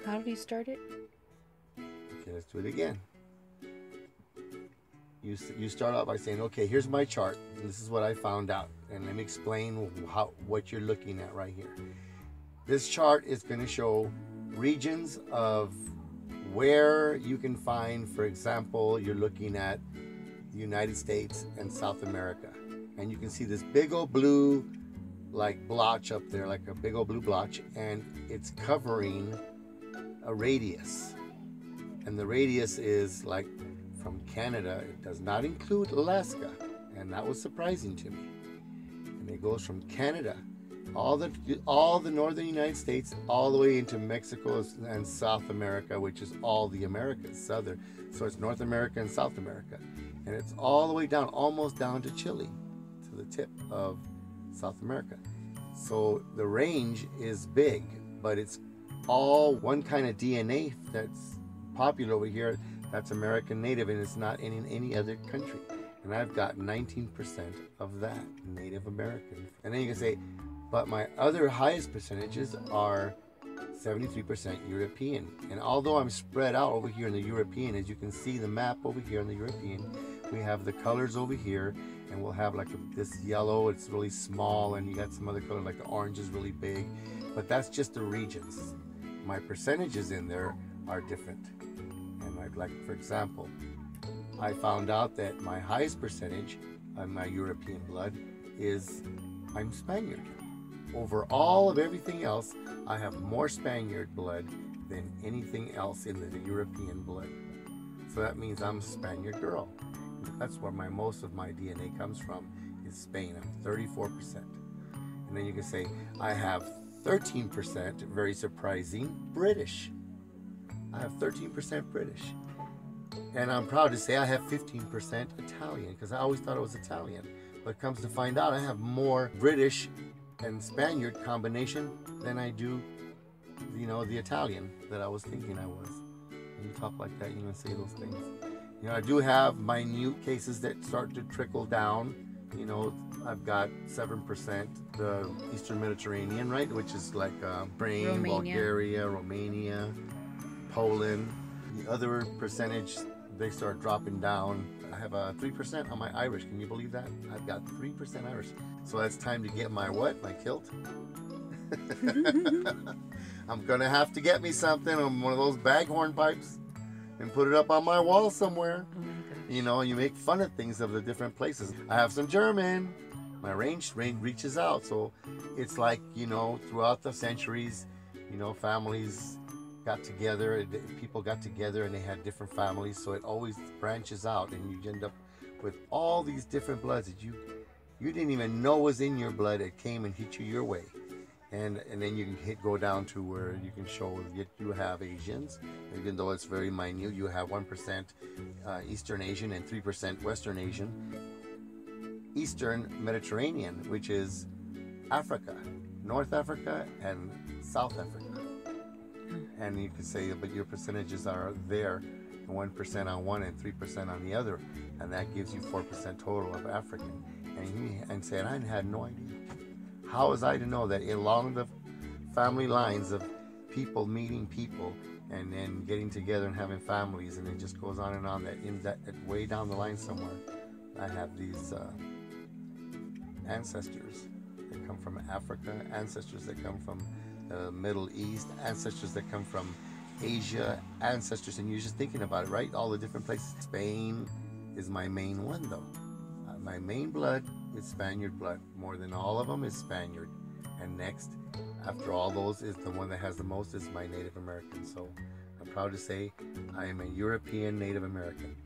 How do you start it? Okay, let's do it again. You start out by saying, okay, here's my chart. This is what I found out. And let me explain what you're looking at right here. This chart is going to show regions of where you can find, for example, you're looking at the United States and South America. And you can see this big old blue like blotch up there, like a big old blue blotch, and it's covering a radius. And the radius is like from Canada. It does not include Alaska, and that was surprising to me. And it goes from Canada, all the northern United States, all the way into Mexico and South America, which is all the Americas, southern. So it's North America and South America, and it's all the way down, almost down to Chile, to the tip of South America. So the range is big, but it's all one kind of DNA that's popular over here. That's American Native, and it's not in any other country. And I've got 19% of that Native American. And then you can say, but my other highest percentages are 73% European. And although I'm spread out over here in the European, as you can see the map over here in the European, we have the colors over here, and we'll have like this yellow, it's really small, and you got some other color like the orange is really big. But that's just the regions. My percentages in there are different. And like for example, I found out that my highest percentage of my European blood is I'm Spaniard. Over all of everything else, I have more Spaniard blood than anything else in the European blood. So that means I'm a Spaniard girl. That's where most of my DNA comes from, is Spain. I'm 34%. And then you can say I have 13%, very surprising, British. I have 13% British. And I'm proud to say I have 15% Italian, because I always thought it was Italian. But it comes to find out I have more British and Spaniard combination than I do, the Italian that I was thinking I was. When you talk like that, you can say those things. I do have minute cases that start to trickle down. I've got 7% the Eastern Mediterranean, right, which is like Ukraine, Bulgaria, Romania, Poland. The other percentage, they start dropping down. I have a 3% on my Irish. Can you believe that? I've got 3% Irish. So that's time to get my what? My kilt? I'm gonna have to get me something on one of those bag hornpipes and put it up on my wall somewhere. Oh my gosh. You make fun of things of the different places. I have some German. My range reaches out. So it's like, throughout the centuries, families got together, people got together and they had different families. So it always branches out, and you end up with all these different bloods that you didn't even know was in your blood. It came and hit you your way. And then you can go down to where you can show that you have Asians, even though it's very minute. You have 1% Eastern Asian and 3% Western Asian. Eastern Mediterranean, which is Africa, North Africa and South Africa. And you could say, but your percentages are there, 1% on one and 3% on the other, and that gives you 4% total of African. And said, I had no idea. How was I to know that along the family lines of people meeting people and then getting together and having families, and it just goes on and on, that way down the line somewhere, I have these ancestors that come from Africa, ancestors that come from the Middle East, ancestors that come from Asia, ancestors, and you're just thinking about it, right? All the different places. Spain is my main one, though. My main blood is Spaniard blood. More than all of them is Spaniard. And next, after all those, is the one that has the most is my Native American. So I'm proud to say I am a European Native American.